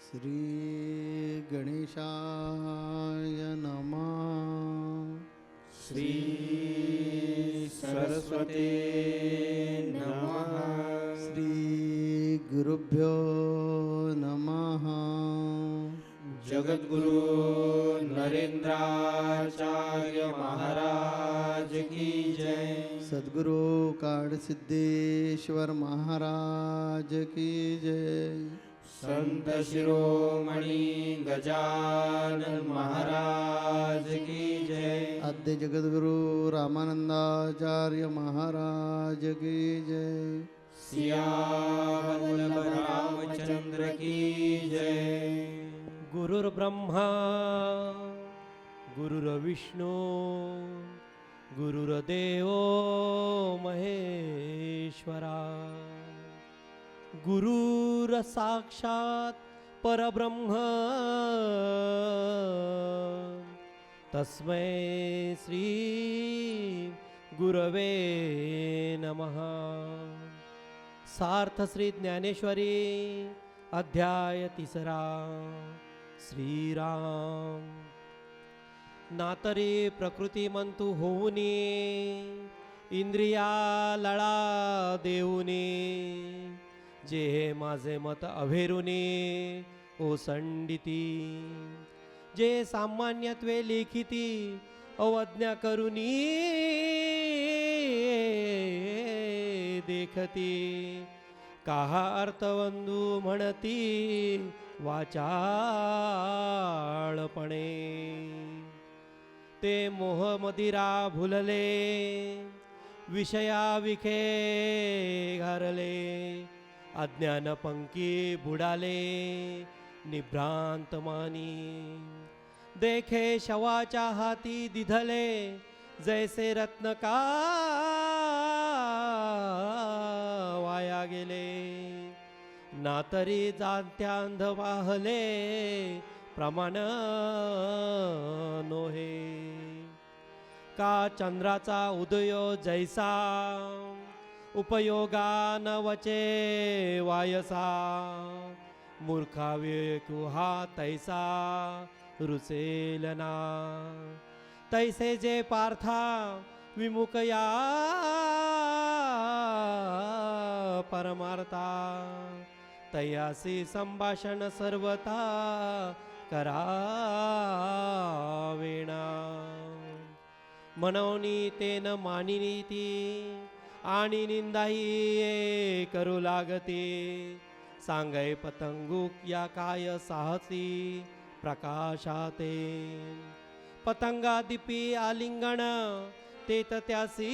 श्री गणेशाय नमः। श्री सरस्वती नमः। श्री गुरुभ्यो नमः। जगद्गुरु नरेंद्राचार्य महाराज की जय। सद्गुरु काळसिद्धेश्वर महाराज की जय। संत शिरोमणि गजानन महाराज की जय। आद्य जगद्गुरु रामानंदाचार्य महाराज की जय। सियावल्लभ रामचंद्र की जय। गुरुर्ब्रह्मा गुरुर्विष्णू गुरुर्देवो महेश्वरा गुरुर्साक्षात् परब्रह्म तस्मै श्री गुरवे नमः। सार्थ श्री ज्ञानेश्वरी अध्याय 3 श्रीराम। नातरी प्रकृती मंतू होऊनी इंद्रिया लळा देऊनी जे माझे मत अभेरुनी ओसंडिती जे सामान्यत्वे लिखिती अवज्ञा करुनी देखती काहा अर्थवंदू म्हणती वाचाळपणे ते मोहमदिरा भुलले विषया विखे घारले अज्ञान पंकी बुडाले निभ्रांत मानी देखे शवाच्या हाती दिधले जैसे रत्न का वाया गेले नातरी जाणत्या अंध वाहले प्रमाण नोहे का चंद्राचा उदय जैसा उपयोगा न वचे वायसा मूर्खा विवेकुहा तैसा रुसेलना तैसे जे पार्था विमुखया परमार्था तयासी संभाषण सर्वता करावेणा मनवनी तेन मानिनीती आणि निंदाही करू लागते सांगाय पतंगुक या काय साहसी प्रकाशाते पतंगा दिपी आलिंगण ते त्यासी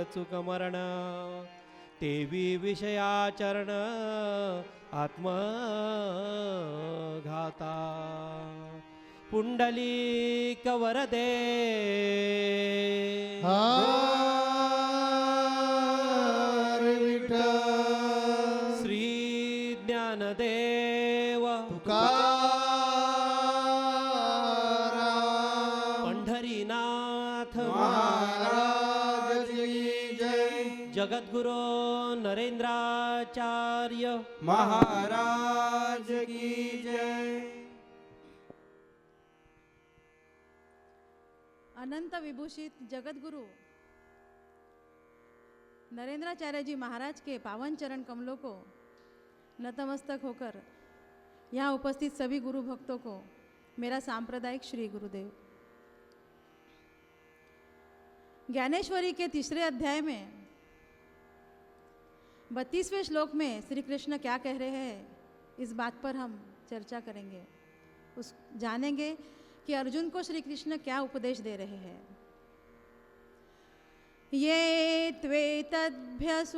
अचूक मरण तेवी विषयाचरण आत्मघाता पुंडलिक वरदे हर विठ्ठल श्री ज्ञानदेव तुकाराम पंढरीनाथ महाराज की जय। जगद्गुरु नरेंद्राचार्य महाराज की जय। अनंत विभूषित जगतगुरु नरेंद्राचार्य जी महाराज के पावन चरण कमलों को नतमस्तक होकर यहाँ उपस्थित सभी गुरु भक्तों को मेरा सांप्रदायिक श्री गुरुदेव। ज्ञानेश्वरी के 3 अध्याय में 32वें श्लोक में श्री कृष्ण क्या कह रहे हैं इस बात पर हम चर्चा करेंगे। उस जानेंगे कि अर्जुन को श्री कृष्ण क्या उपदेश दे रहे हैं। ये त्वेतद्भ्यसूयन्तो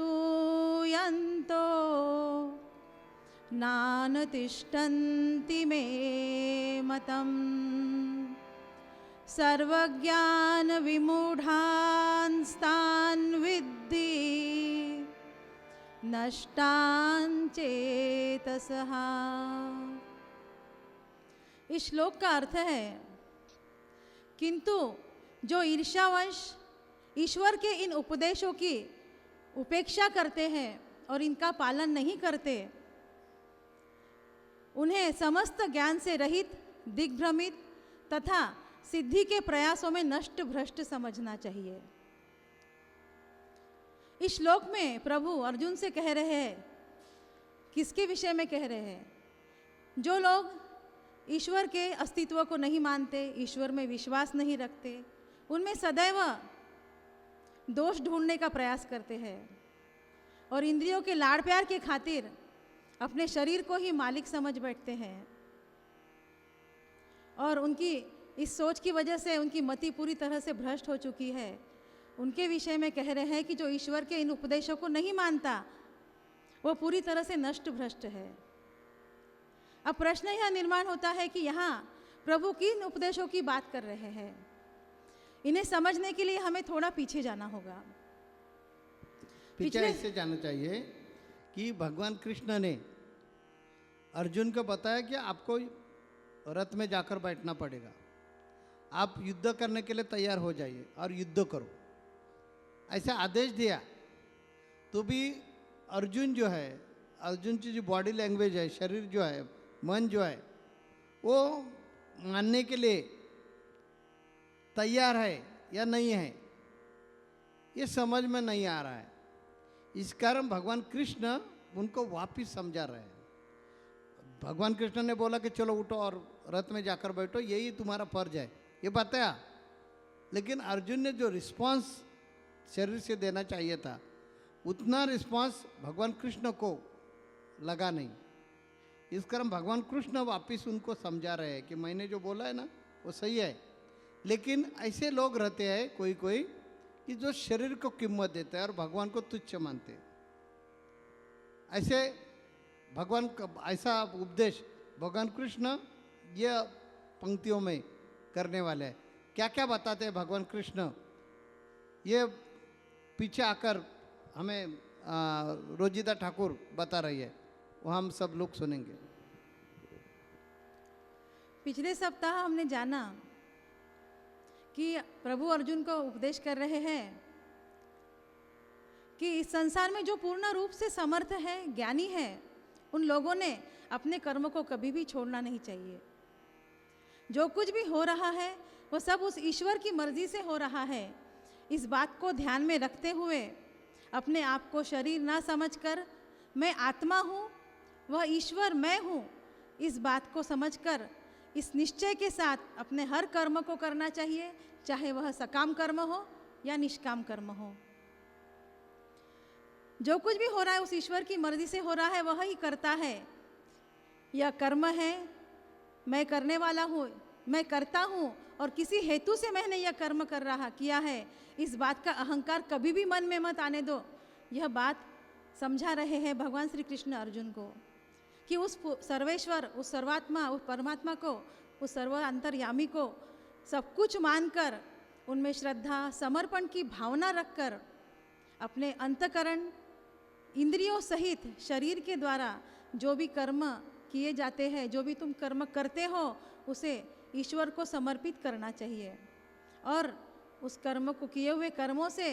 नानतिष्ठन्ति मे मतम् सर्वज्ञान विमूढांस्तान् विद्धि नष्टान् चेतसः। इस श्लोक का अर्थ है किंतु जो ईर्ष्यावश ईश्वर के इन उपदेशों की उपेक्षा करते हैं और इनका पालन नहीं करते, उन्हें समस्त ज्ञान से रहित, दिग्भ्रमित तथा सिद्धि के प्रयासों में नष्ट भ्रष्ट समझना चाहिए। इस श्लोक में प्रभु अर्जुन से कह रहे हैं, किसके विषय में कह रहे हैं? जो लोग ईश्वर के अस्तित्व को नहीं मानते, ईश्वर में विश्वास नहीं रखते, उनमें सदैव दोष ढूंढने का प्रयास करते हैं और इंद्रियों के लाड़ प्यार के खातिर अपने शरीर को ही मालिक समझ बैठते हैं। और उनकी इस सोच की वजह से उनकी मति पूरी तरह से भ्रष्ट हो चुकी है। उनके विषय में कह रहे हैं कि जो ईश्वर के इन उपदेशों को नहीं मानता वो पूरी तरह से नष्ट भ्रष्ट है। अब प्रश्न यह निर्माण होता है कि यहाँ प्रभु किन उपदेशों की बात कर रहे हैं। इन्हें समझने के लिए हमें थोड़ा पीछे जाना होगा। पीछे ऐसे जाना चाहिए कि भगवान कृष्ण ने अर्जुन को बताया कि आपको रथ में जाकर बैठना पड़ेगा, आप युद्ध करने के लिए तैयार हो जाइए और युद्ध करो, ऐसा आदेश दिया। तो भी अर्जुन जो है, अर्जुन की जो बॉडी लैंग्वेज है, शरीर जो है, मन जो है, वो मानने के लिए तैयार है या नहीं है, ये समझ में नहीं आ रहा है। इस कारण भगवान कृष्ण उनको वापिस समझा रहे हैं। भगवान कृष्ण ने बोला कि चलो उठो और रथ में जाकर बैठो, यही तुम्हारा फर्ज है, ये बताया। लेकिन अर्जुन ने जो रिस्पांस शरीर से देना चाहिए था, उतना रिस्पांस भगवान कृष्ण को लगा नहीं। इस कारण भगवान कृष्ण वापिस उनको समझा रहे हैं कि मैंने जो बोला है ना वो सही है। लेकिन ऐसे लोग रहते हैं कोई कोई कि जो शरीर को कीमत देते हैं और भगवान को तुच्छ मानते हैं। ऐसे भगवान का ऐसा उपदेश भगवान कृष्ण ये पंक्तियों में करने वाले हैं। क्या क्या बताते हैं भगवान कृष्ण, ये पीछे आकर हमें रोजिदा ठाकुर बता रही है, वो हम सब लोग सुनेंगे। पिछले सप्ताह हमने जाना कि प्रभु अर्जुन को उपदेश कर रहे हैं कि इस संसार में जो पूर्ण रूप से समर्थ है, ज्ञानी है, उन लोगों ने अपने कर्म को कभी भी छोड़ना नहीं चाहिए। जो कुछ भी हो रहा है वो सब उस ईश्वर की मर्जी से हो रहा है। इस बात को ध्यान में रखते हुए अपने आप को शरीर ना समझकर मैं आत्मा हूँ, वह ईश्वर मैं हूँ, इस बात को समझकर इस निश्चय के साथ अपने हर कर्म को करना चाहिए, चाहे वह सकाम कर्म हो या निष्काम कर्म हो। जो कुछ भी हो रहा है उस ईश्वर की मर्जी से हो रहा है, वह ही करता है। यह कर्म है, मैं करने वाला हूँ, मैं करता हूँ और किसी हेतु से मैंने यह कर्म किया है, इस बात का अहंकार कभी भी मन में मत आने दो। यह बात समझा रहे हैं भगवान श्री कृष्ण अर्जुन को कि उस सर्वेश्वर, उस सर्वात्मा, उस परमात्मा को, उस सर्व अंतर्यामी को सब कुछ मानकर उनमें श्रद्धा समर्पण की भावना रखकर अपने अंतकरण इंद्रियों सहित शरीर के द्वारा जो भी कर्म किए जाते हैं, जो भी तुम कर्म करते हो, उसे ईश्वर को समर्पित करना चाहिए। और उस कर्म को, किए हुए कर्मों से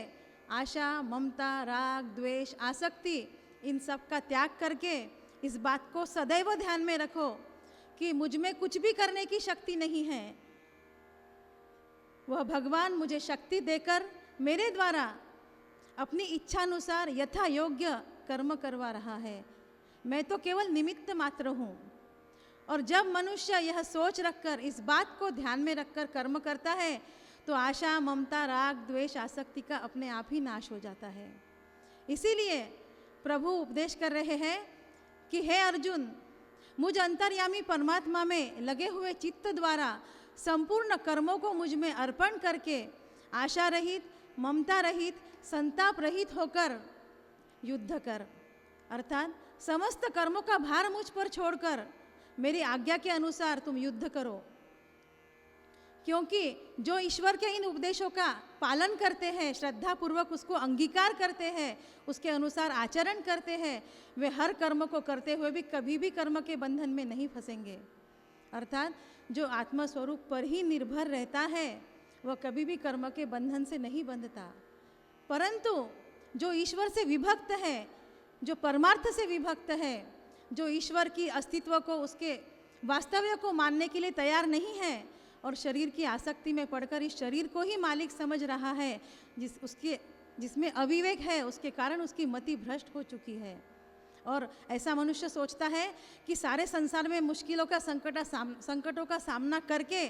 आशा, ममता, राग, द्वेष, आसक्ति, इन सब का त्याग करके इस बात को सदैव ध्यान में रखो कि मुझ में कुछ भी करने की शक्ति नहीं है, वह भगवान मुझे शक्ति देकर मेरे द्वारा अपनी इच्छानुसार यथा योग्य कर्म करवा रहा है। मैं तो केवल निमित्त मात्र हूँ। और जब मनुष्य यह सोच रखकर, इस बात को ध्यान में रखकर कर्म करता है तो आशा, ममता, राग, द्वेष, आसक्ति का अपने आप ही नाश हो जाता है। इसीलिए प्रभु उपदेश कर रहे हैं कि हे अर्जुन, मुझ अंतर्यामी परमात्मा में लगे हुए चित्त द्वारा संपूर्ण कर्मों को मुझ में अर्पण करके आशा रहित, ममता रहित, संताप रहित होकर युद्ध कर। अर्थात समस्त कर्मों का भार मुझ पर छोड़कर मेरी आज्ञा के अनुसार तुम युद्ध करो। क्योंकि जो ईश्वर के इन उपदेशों का पालन करते हैं, श्रद्धा पूर्वक उसको अंगीकार करते हैं, उसके अनुसार आचरण करते हैं, वे हर कर्म को करते हुए भी कभी भी कर्म के बंधन में नहीं फंसेंगे। अर्थात जो आत्मस्वरूप पर ही निर्भर रहता है वह कभी भी कर्म के बंधन से नहीं बंधता। परंतु जो ईश्वर से विभक्त है, जो परमार्थ से विभक्त है, जो ईश्वर की अस्तित्व को, उसके वास्तव्य को मानने के लिए तैयार नहीं है और शरीर की आसक्ति में पड़कर इस शरीर को ही मालिक समझ रहा है, जिसमें अविवेक है, उसके कारण उसकी मति भ्रष्ट हो चुकी है। और ऐसा मनुष्य सोचता है कि सारे संसार में मुश्किलों का संकटों का सामना करके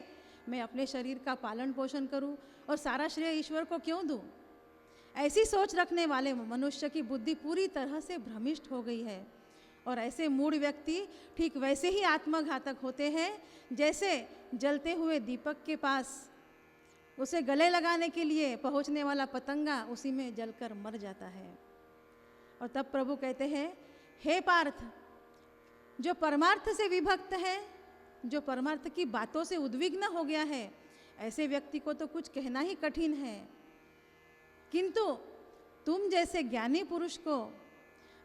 मैं अपने शरीर का पालन पोषण करूं और सारा श्रेय ईश्वर को क्यों दूं। ऐसी सोच रखने वाले मनुष्य की बुद्धि पूरी तरह से भ्रमिष्ट हो गई है और ऐसे मूढ़ व्यक्ति ठीक वैसे ही आत्मघातक होते हैं जैसे जलते हुए दीपक के पास उसे गले लगाने के लिए पहुंचने वाला पतंगा उसी में जलकर मर जाता है। और तब प्रभु कहते हैं, हे पार्थ, जो परमार्थ से विभक्त है, जो परमार्थ की बातों से उद्विग्न हो गया है, ऐसे व्यक्ति को तो कुछ कहना ही कठिन है, किंतु तुम जैसे ज्ञानी पुरुष को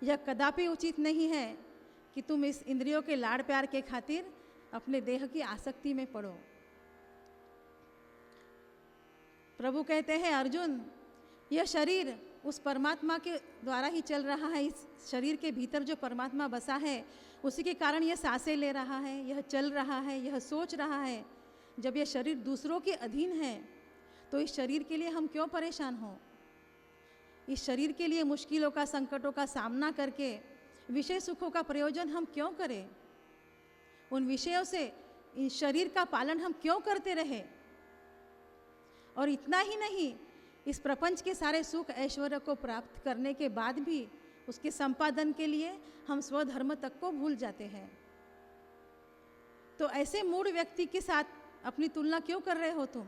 यह कदापि उचित नहीं है कि तुम इस इंद्रियों के लाड़ प्यार के खातिर अपने देह की आसक्ति में पड़ो। प्रभु कहते हैं, अर्जुन, यह शरीर उस परमात्मा के द्वारा ही चल रहा है। इस शरीर के भीतर जो परमात्मा बसा है उसी के कारण यह सांसें ले रहा है, यह चल रहा है, यह सोच रहा है। जब यह शरीर दूसरों के अधीन है तो इस शरीर के लिए हम क्यों परेशान हों? इस शरीर के लिए मुश्किलों का, संकटों का सामना करके विषय सुखों का प्रयोजन हम क्यों करें? उन विषयों से इन शरीर का पालन हम क्यों करते रहे? और इतना ही नहीं, इस प्रपंच के सारे सुख ऐश्वर्य को प्राप्त करने के बाद भी उसके संपादन के लिए हम स्वधर्म तक को भूल जाते हैं। तो ऐसे मूढ़ व्यक्ति के साथ अपनी तुलना क्यों कर रहे हो तुम?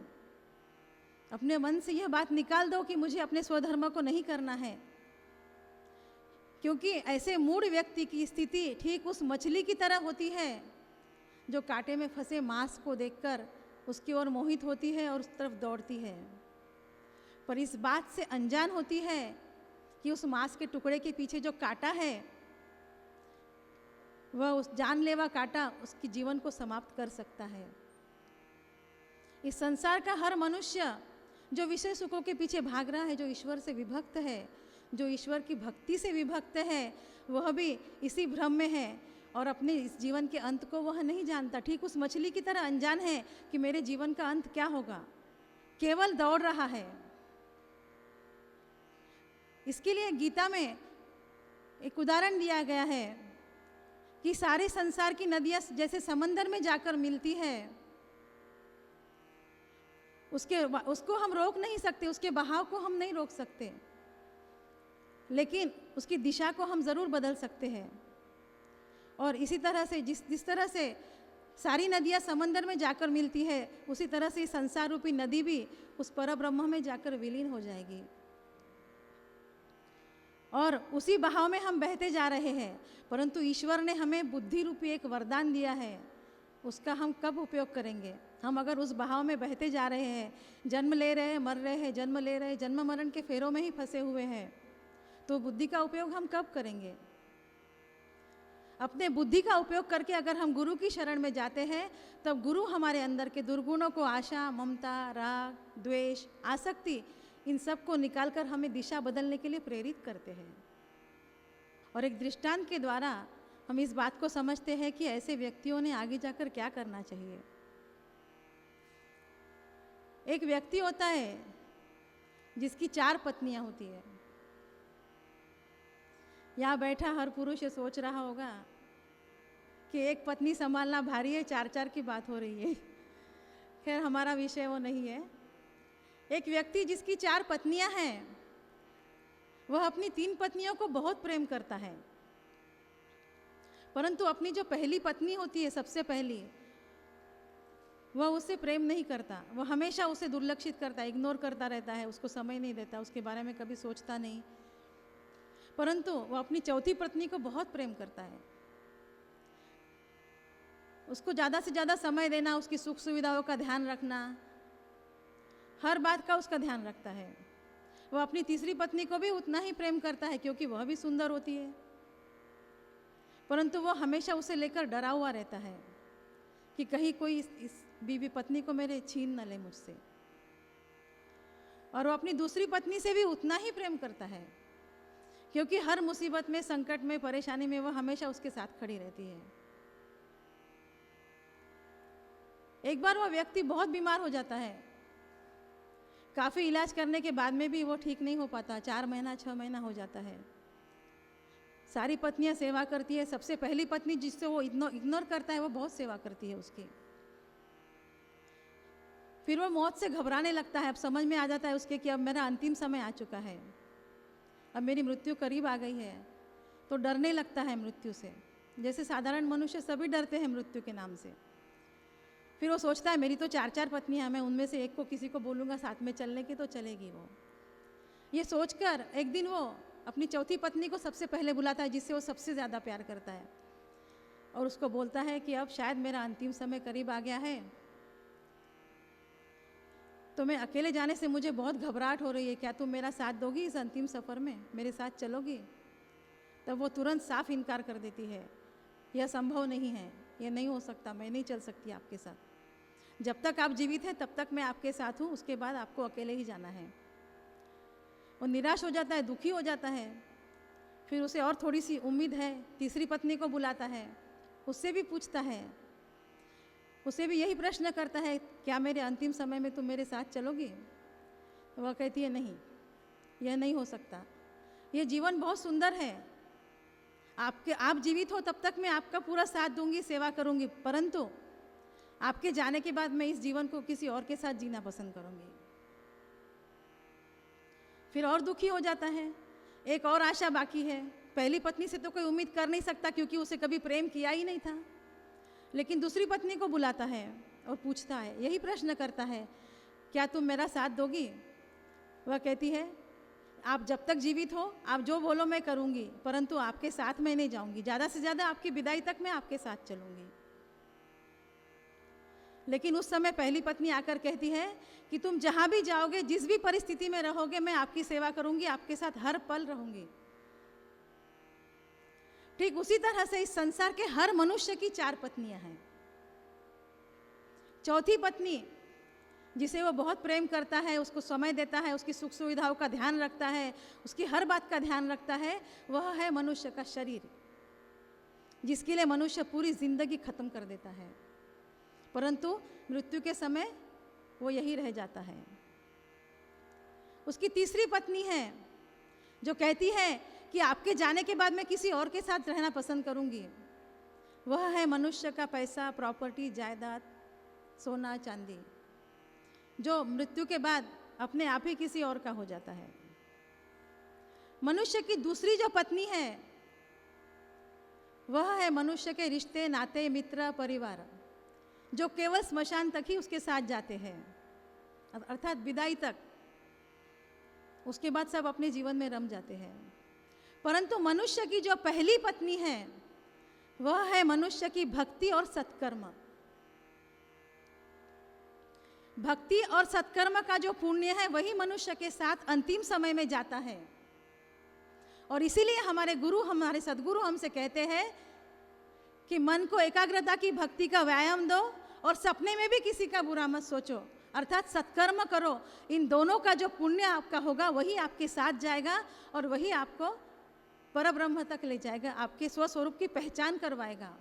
अपने मन से यह बात निकाल दो कि मुझे अपने स्वधर्म को नहीं करना है, क्योंकि ऐसे मूढ़ व्यक्ति की स्थिति ठीक उस मछली की तरह होती है जो कांटे में फंसे मांस को देखकर उसकी ओर मोहित होती है और उस तरफ दौड़ती है, पर इस बात से अनजान होती है कि उस मांस के टुकड़े के पीछे जो कांटा है वह उस जानलेवा कांटा उसके जीवन को समाप्त कर सकता है। इस संसार का हर मनुष्य जो विषय सुखों के पीछे भाग रहा है, जो ईश्वर से विभक्त है, जो ईश्वर की भक्ति से विभक्त है, वह भी इसी भ्रम में है और अपने इस जीवन के अंत को वह नहीं जानता। ठीक उस मछली की तरह अनजान है कि मेरे जीवन का अंत क्या होगा, केवल दौड़ रहा है। इसके लिए गीता में एक उदाहरण दिया गया है कि सारे संसार की नदियां जैसे समंदर में जाकर मिलती है, उसको हम रोक नहीं सकते, उसके बहाव को हम नहीं रोक सकते, लेकिन उसकी दिशा को हम ज़रूर बदल सकते हैं। और इसी तरह से जिस तरह से सारी नदियां समंदर में जाकर मिलती है, उसी तरह से संसार रूपी नदी भी उस परब्रह्म में जाकर विलीन हो जाएगी और उसी बहाव में हम बहते जा रहे हैं। परंतु ईश्वर ने हमें बुद्धि रूपी एक वरदान दिया है, उसका हम कब उपयोग करेंगे? हम अगर उस बहाव में बहते जा रहे हैं, जन्म ले रहे हैं, मर रहे हैं, जन्म ले रहे हैं, जन्म मरण के फेरों में ही फंसे हुए हैं, तो बुद्धि का उपयोग हम कब करेंगे? अपने बुद्धि का उपयोग करके अगर हम गुरु की शरण में जाते हैं, तब गुरु हमारे अंदर के दुर्गुणों को, आशा, ममता, राग, द्वेष, आसक्ति, इन सब को निकालकर हमें दिशा बदलने के लिए प्रेरित करते हैं। और एक दृष्टांत के द्वारा हम इस बात को समझते हैं कि ऐसे व्यक्तियों ने आगे जाकर क्या करना चाहिए। एक व्यक्ति होता है जिसकी 4 पत्नियां होती है। यहाँ बैठा हर पुरुष ये सोच रहा होगा कि एक पत्नी संभालना भारी है, 4-4 की बात हो रही है। खैर, हमारा विषय वो नहीं है। एक व्यक्ति जिसकी 4 पत्नियां हैं, वह अपनी 3 पत्नियों को बहुत प्रेम करता है, परंतु अपनी जो पहली पत्नी होती है, सबसे पहली, वह उससे प्रेम नहीं करता। वह हमेशा उसे दुर्लक्षित करता है, इग्नोर करता रहता है, उसको समय नहीं देता, उसके बारे में कभी सोचता नहीं। परंतु वह अपनी चौथी पत्नी को बहुत प्रेम करता है, उसको ज़्यादा से ज़्यादा समय देना, उसकी सुख सुविधाओं का ध्यान रखना, हर बात का उसका ध्यान रखता है। वह अपनी तीसरी पत्नी को भी उतना ही प्रेम करता है, क्योंकि वह भी सुंदर होती है, परंतु वह हमेशा उसे लेकर डरा हुआ रहता है कि कहीं कोई इस बीवी पत्नी को मेरे छीन न ले मुझसे। और वह अपनी दूसरी पत्नी से भी उतना ही प्रेम करता है, क्योंकि हर मुसीबत में, संकट में, परेशानी में वो हमेशा उसके साथ खड़ी रहती है। एक बार वो व्यक्ति बहुत बीमार हो जाता है, काफ़ी इलाज करने के बाद में भी वो ठीक नहीं हो पाता, 4 महीना 6 महीना हो जाता है। सारी पत्नियां सेवा करती है, सबसे पहली पत्नी जिससे वो इग्नोर करता है वो बहुत सेवा करती है उसकी। फिर वो मौत से घबराने लगता है, अब समझ में आ जाता है उसके कि अब मेरा अंतिम समय आ चुका है, अब मेरी मृत्यु करीब आ गई है, तो डरने लगता है मृत्यु से। जैसे साधारण मनुष्य सभी डरते हैं मृत्यु के नाम से। फिर वो सोचता है मेरी तो 4 पत्नियां, मैं उनमें से एक को किसी को बोलूँगा साथ में चलने की तो चलेगी वो। ये सोचकर एक दिन वो अपनी चौथी पत्नी को सबसे पहले बुलाता है, जिससे वो सबसे ज़्यादा प्यार करता है, और उसको बोलता है कि अब शायद मेरा अंतिम समय करीब आ गया है, तो मैं अकेले जाने से मुझे बहुत घबराहट हो रही है, क्या तुम मेरा साथ दोगी इस अंतिम सफ़र में, मेरे साथ चलोगी? तब वो तुरंत साफ इनकार कर देती है, यह संभव नहीं है, यह नहीं हो सकता, मैं नहीं चल सकती आपके साथ। जब तक आप जीवित हैं तब तक मैं आपके साथ हूँ, उसके बाद आपको अकेले ही जाना है। वो निराश हो जाता है, दुखी हो जाता है। फिर उसे और थोड़ी सी उम्मीद है, तीसरी पत्नी को बुलाता है, उससे भी पूछता है, उसे भी यही प्रश्न करता है, क्या मेरे अंतिम समय में तुम मेरे साथ चलोगी? वह कहती है नहीं, यह नहीं हो सकता, यह जीवन बहुत सुंदर है, आप जीवित हो तब तक मैं आपका पूरा साथ दूंगी, सेवा करूंगी, परंतु आपके जाने के बाद मैं इस जीवन को किसी और के साथ जीना पसंद करूंगी। फिर और दुखी हो जाता है, एक और आशा बाकी है। पहली पत्नी से तो कोई उम्मीद कर नहीं सकता क्योंकि उसे कभी प्रेम किया ही नहीं था, लेकिन दूसरी पत्नी को बुलाता है और पूछता है, यही प्रश्न करता है, क्या तुम मेरा साथ दोगी? वह कहती है, आप जब तक जीवित हो आप जो बोलो मैं करूंगी, परंतु आपके साथ मैं नहीं जाऊंगी, ज़्यादा से ज़्यादा आपकी विदाई तक मैं आपके साथ चलूंगी। लेकिन उस समय पहली पत्नी आकर कहती है कि तुम जहाँ भी जाओगे, जिस भी परिस्थिति में रहोगे, मैं आपकी सेवा करूंगी, आपके साथ हर पल रहूंगी। ठीक उसी तरह से इस संसार के हर मनुष्य की 4 पत्नियां हैं। चौथी पत्नी जिसे वो बहुत प्रेम करता है, उसको समय देता है, उसकी सुख सुविधाओं का ध्यान रखता है, उसकी हर बात का ध्यान रखता है, वह है मनुष्य का शरीर, जिसके लिए मनुष्य पूरी जिंदगी खत्म कर देता है, परंतु मृत्यु के समय वो यही रह जाता है। उसकी तीसरी पत्नी है जो कहती है कि आपके जाने के बाद मैं किसी और के साथ रहना पसंद करूंगी। वह है मनुष्य का पैसा, प्रॉपर्टी, जायदाद, सोना चांदी, जो मृत्यु के बाद अपने आप ही किसी और का हो जाता है। मनुष्य की दूसरी जो पत्नी है वह है मनुष्य के रिश्ते, नाते, मित्र, परिवार, जो केवल स्मशान तक ही उसके साथ जाते हैं, अर्थात विदाई तक। उसके बाद सब अपने जीवन में रम जाते हैं। परंतु मनुष्य की जो पहली पत्नी है वह है मनुष्य की भक्ति और सत्कर्म। भक्ति और सत्कर्म का जो पुण्य है वही मनुष्य के साथ अंतिम समय में जाता है। और इसीलिए हमारे गुरु, हमारे सद्गुरु हमसे कहते हैं कि मन को एकाग्रता की भक्ति का व्यायाम दो और सपने में भी किसी का बुरा मत सोचो, अर्थात सत्कर्म करो। इन दोनों का जो पुण्य आपका होगा वही आपके साथ जाएगा और वही आपको परब्रह्म तक ले जाएगा, आपके स्वस्वरूप की पहचान करवाएगा।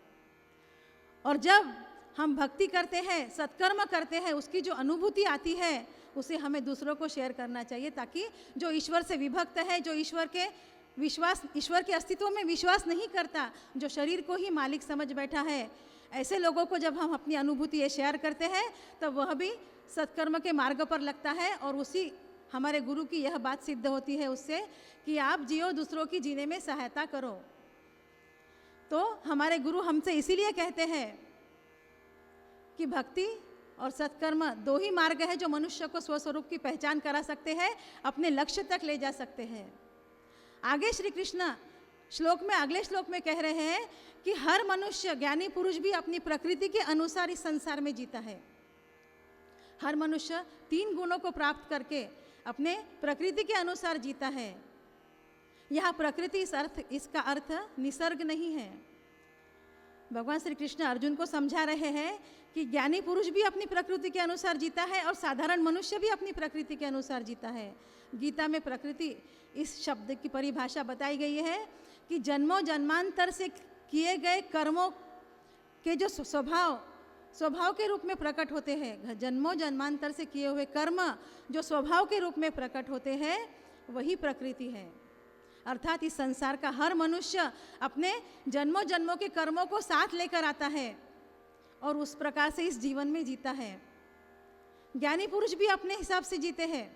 और जब हम भक्ति करते हैं, सत्कर्म करते हैं, उसकी जो अनुभूति आती है उसे हमें दूसरों को शेयर करना चाहिए, ताकि जो ईश्वर से विभक्त है, जो ईश्वर के अस्तित्व में विश्वास नहीं करता, जो शरीर को ही मालिक समझ बैठा है, ऐसे लोगों को जब हम अपनी अनुभूति ये शेयर करते हैं तब वह भी सत्कर्म के मार्ग पर लगता है। और उसी हमारे गुरु की यह बात सिद्ध होती है उससे कि आप जियो, दूसरों की जीने में सहायता करो। तो हमारे गुरु हमसे इसीलिए कहते हैं कि भक्ति और सत्कर्म 2 ही मार्ग है जो मनुष्य को स्वस्वरूप की पहचान करा सकते हैं, अपने लक्ष्य तक ले जा सकते हैं। आगे श्री कृष्ण अगले श्लोक में कह रहे हैं कि हर मनुष्य, ज्ञानी पुरुष भी अपनी प्रकृति के अनुसार इस संसार में जीता है। हर मनुष्य 3 गुणों को प्राप्त करके अपने प्रकृति के अनुसार जीता है। यहाँ प्रकृति इसका अर्थ निसर्ग नहीं है। भगवान श्री कृष्ण अर्जुन को समझा रहे हैं कि ज्ञानी पुरुष भी अपनी प्रकृति के अनुसार जीता है और साधारण मनुष्य भी अपनी प्रकृति के अनुसार जीता है। गीता में प्रकृति इस शब्द की परिभाषा बताई गई है कि जन्मों जन्मांतर से किए गए कर्मों के जो स्वभाव के रूप में प्रकट होते हैं, जन्मों जन्मांतर से किए हुए कर्म जो स्वभाव के रूप में प्रकट होते हैं, वही प्रकृति है। अर्थात इस संसार का हर मनुष्य अपने जन्मों जन्मों के कर्मों को साथ लेकर आता है और उस प्रकार से इस जीवन में जीता है। ज्ञानी पुरुष भी अपने हिसाब से जीते हैं,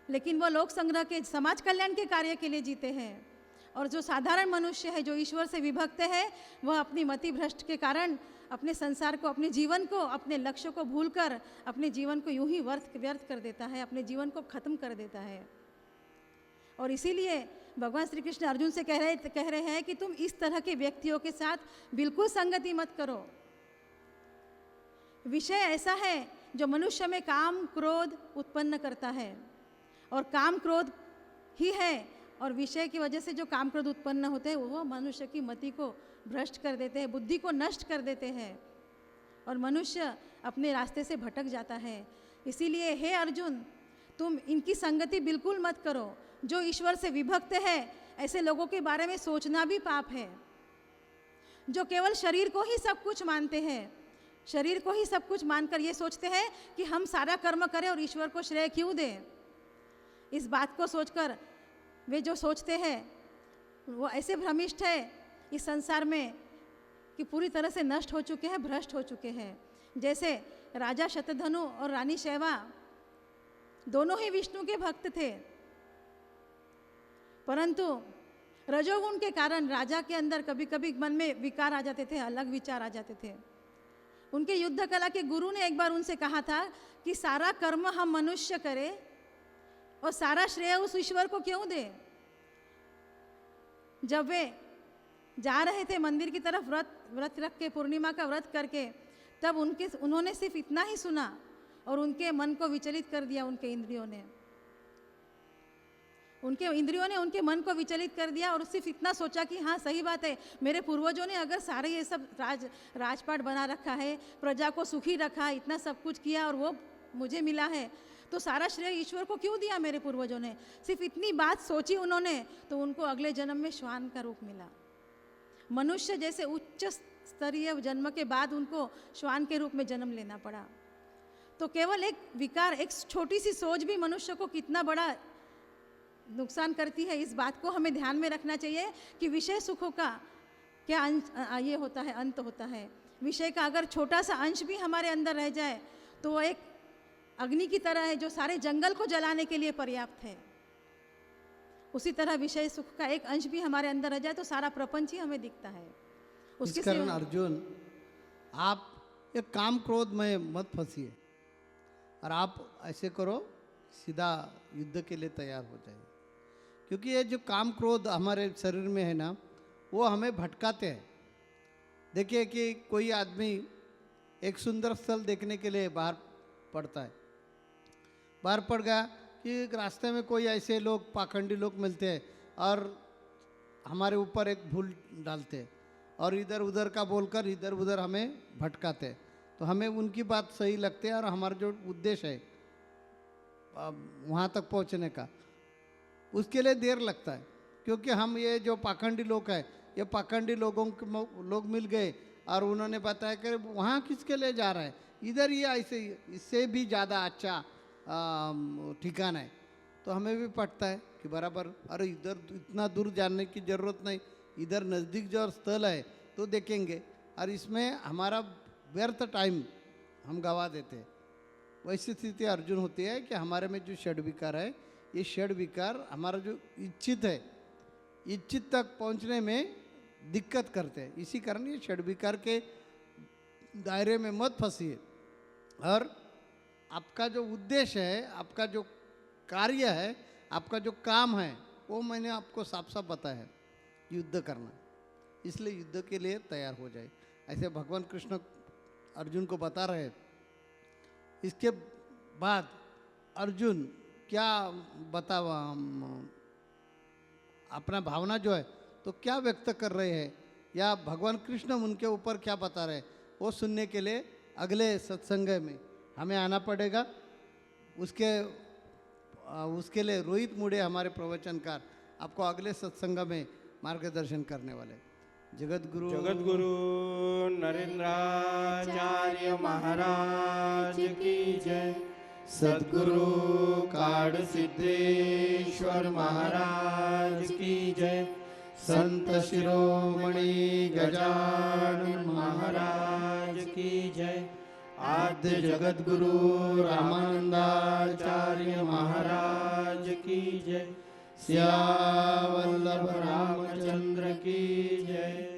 लेकिन वो लोक संग्रह के समाज कल्याण के कार्य के लिए जीते हैं। और जो साधारण मनुष्य है, जो ईश्वर से विभक्त है, वह अपनी मति भ्रष्ट के कारण अपने संसार को, अपने जीवन को, अपने लक्ष्य को भूलकर अपने जीवन को यूं ही व्यर्थ कर देता है, अपने जीवन को खत्म कर देता है। और इसीलिए भगवान श्री कृष्ण अर्जुन से कह रहे हैं कि तुम इस तरह के व्यक्तियों के साथ बिल्कुल संगति मत करो। विषय ऐसा है जो मनुष्य में काम क्रोध उत्पन्न करता है, और काम क्रोध ही है, और विषय की वजह से जो काम क्रोध उत्पन्न होते हैं वो मनुष्य की मति को भ्रष्ट कर देते हैं, बुद्धि को नष्ट कर देते हैं, और मनुष्य अपने रास्ते से भटक जाता है। इसीलिए हे अर्जुन, तुम इनकी संगति बिल्कुल मत करो। जो ईश्वर से विभक्त है, ऐसे लोगों के बारे में सोचना भी पाप है। जो केवल शरीर को ही सब कुछ मानते हैं, शरीर को ही सब कुछ मानकर ये सोचते हैं कि हम सारा कर्म करें और ईश्वर को श्रेय क्यों दें। इस बात को सोचकर वे जो सोचते हैं वो ऐसे भ्रमिष्ठ है इस संसार में कि पूरी तरह से नष्ट हो चुके हैं, भ्रष्ट हो चुके हैं। जैसे राजा शतधनु और रानी शैवा दोनों ही विष्णु के भक्त थे, परंतु रजोगुण के कारण राजा के अंदर कभी कभी मन में विकार आ जाते थे, अलग विचार आ जाते थे। उनके युद्ध कला के गुरु ने एक बार उनसे कहा था कि सारा कर्म हम मनुष्य करें और सारा श्रेय उस ईश्वर को क्यों दे। जब वे जा रहे थे मंदिर की तरफ व्रत रख के, पूर्णिमा का व्रत करके, तब उन्होंने सिर्फ इतना ही सुना और उनके मन को विचलित कर दिया। उनके इंद्रियों ने उनके मन को विचलित कर दिया और सिर्फ इतना सोचा कि हाँ सही बात है, मेरे पूर्वजों ने अगर सारे ये सब राजपाट बना रखा है, प्रजा को सुखी रखा, इतना सब कुछ किया और वो मुझे मिला है, तो सारा श्रेय ईश्वर को क्यों दिया मेरे पूर्वजों ने। सिर्फ इतनी बात सोची उन्होंने तो उनको अगले जन्म में श्वान का रूप मिला। मनुष्य जैसे उच्च स्तरीय जन्म के बाद उनको श्वान के रूप में जन्म लेना पड़ा। तो केवल एक विकार, एक छोटी सी सोच भी मनुष्य को कितना बड़ा नुकसान करती है, इस बात को हमें ध्यान में रखना चाहिए कि विषय सुखों का क्या ये होता है, अंत होता है। विषय का अगर छोटा सा अंश भी हमारे अंदर रह जाए तो वो एक अग्नि की तरह है जो सारे जंगल को जलाने के लिए पर्याप्त है। उसी तरह विषय सुख का एक अंश भी हमारे अंदर रह जाए तो सारा प्रपंच ही हमें दिखता है। इस कारण अर्जुन, आप ये काम क्रोध में मत फंसिए और आप ऐसे करो, सीधा युद्ध के लिए तैयार हो जाइए। क्योंकि ये जो काम क्रोध हमारे शरीर में है ना, वो हमें भटकाते हैं। देखिए कि कोई आदमी एक सुंदर स्थल देखने के लिए बाहर पड़ता है, बाहर पड़ गया कि रास्ते में कोई ऐसे लोग, पाखंडी लोग मिलते हैं और हमारे ऊपर एक भूल डालते हैं और इधर उधर का बोलकर इधर उधर हमें भटकाते हैं। तो हमें उनकी बात सही लगती है और हमारा जो उद्देश्य है वहाँ तक पहुँचने का, उसके लिए देर लगता है। क्योंकि हम ये जो पाखंडी लोग हैं, ये पाखंडी लोग मिल गए और उन्होंने बताया कि वहाँ किसके लिए जा रहा है, इधर ये ऐसे, इससे भी ज़्यादा अच्छा ठिकाना है। तो हमें भी पड़ता है कि बराबर, अरे इधर इतना दूर जाने की ज़रूरत नहीं, इधर नज़दीक जो स्थल है तो देखेंगे, और इसमें हमारा व्यर्थ टाइम हम गवा देते हैं। वैसी स्थिति अर्जुन होती है कि हमारे में जो षड विकार है, ये षड विकार हमारा जो इच्छित है, इच्छित तक पहुंचने में दिक्कत करते हैं। इसी कारण ये षड विकार के दायरे में मत फंसिए और आपका जो उद्देश्य है, आपका जो कार्य है, आपका जो काम है, वो मैंने आपको साफ साफ बताया है, युद्ध करना। इसलिए युद्ध के लिए तैयार हो जाए, ऐसे भगवान कृष्ण अर्जुन को बता रहे हैं। इसके बाद अर्जुन क्या अपना भावना जो है तो क्या व्यक्त कर रहे हैं या भगवान कृष्ण उनके ऊपर क्या बता रहे हैं, वो सुनने के लिए अगले सत्संग में हमें आना पड़ेगा। उसके लिए रोहित मुड़े हमारे प्रवचनकार आपको अगले सत्संग में मार्गदर्शन करने वाले। जगतगुरु नरेंद्राचार्य महाराज की जय। सद्गुरु काड सिद्धेश्वर महाराज की जय। संत शिरोमणि गजानन महाराज की जय। आद्य जगतगुरु रामानंदाचार्य महाराज की जय। सियावल्लभ रामचंद्र की जय।